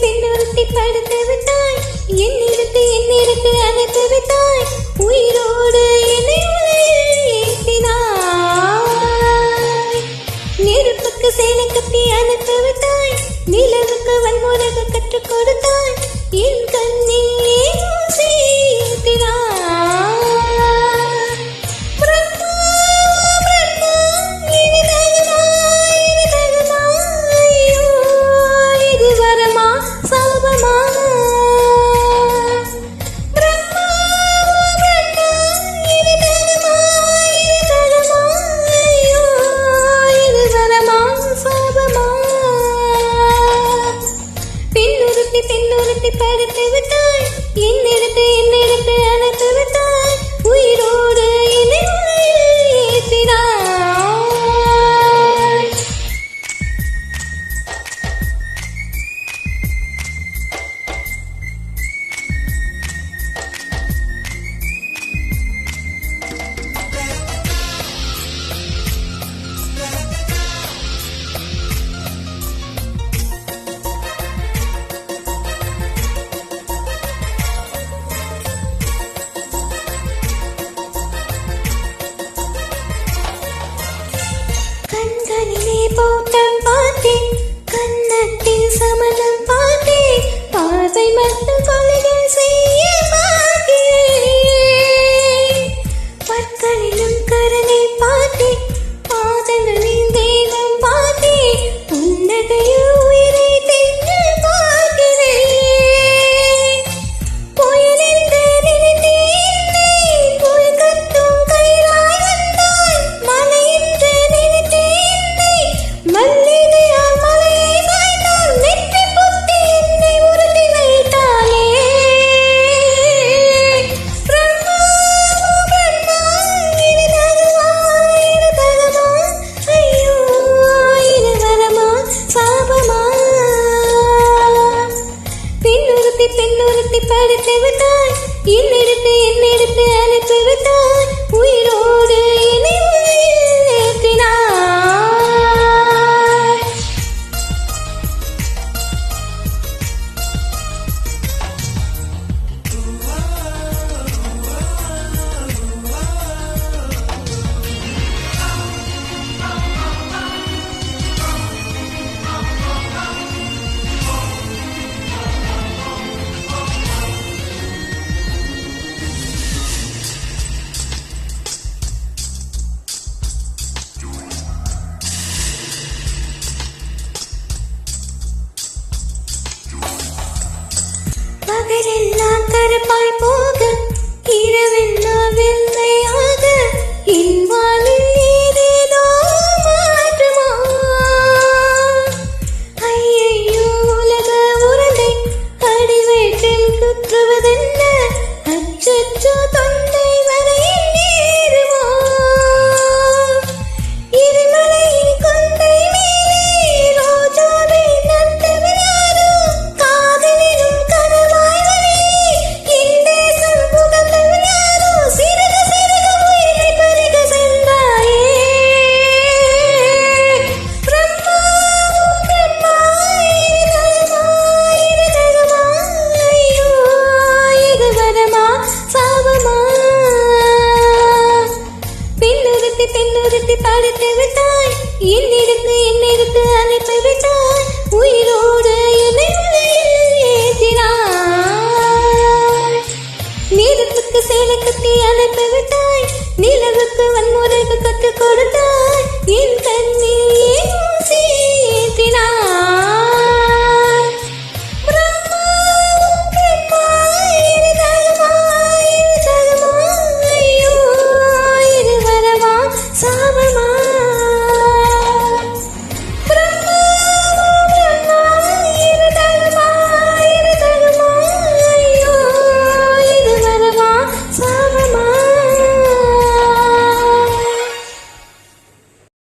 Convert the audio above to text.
பெண்ணொருத்தி படுத்து விட்டாய் என்னிடத்து அணைத்து விட்டாய் உயிரோடு என்னை உலையில் ஏற்றினாய் நெருப்புக்கு சேலை கட்டி அணைத்து விட்டாய் நிலவுக்கு வன்முறைக கற்றுக் கொடுத்தாய் என் கண்ணில் ஊசி ஏற்றினாய் பெண்ணொருத்தி படுத்து விட்டாய் என்னிடத்து அணைத்து விட்டாய் உயிரோடு என்னை உலையில் ஏற்றினாய் கண்களிலே போட்டம் பார்த்தேன் கன்னத்தில் சமணம் பார்த்தேன் பார்வை மட்டும் கொலைகள் செய்ய பார்க்கிறேன் பற்களிலும் கரனை பார்த்தேன் பாதங்களின் தேகம் பார்த்தேன் புன்னகையில் உயிரை தின்று பார்க்கிறேன் புயல் என்று நினைத்தேன் புயல் கத்தும் கைவாய் வந்தாய் மலை என்று மல்லிகையால் மலையை சாய்த்தால் நெற்றி புத்தி என்னை உறுதி வைத்தாலே பிரம்மா இது தகுமா ஐயோ இது வரமா சாபமா பெண்ணொருத்தி படுத்து விட்டாய் என்னிடத்து அணைத்து விட்டாய் உயிரோடு என்னை உலையில் ஏற்றினாய் பகலெல்லாம்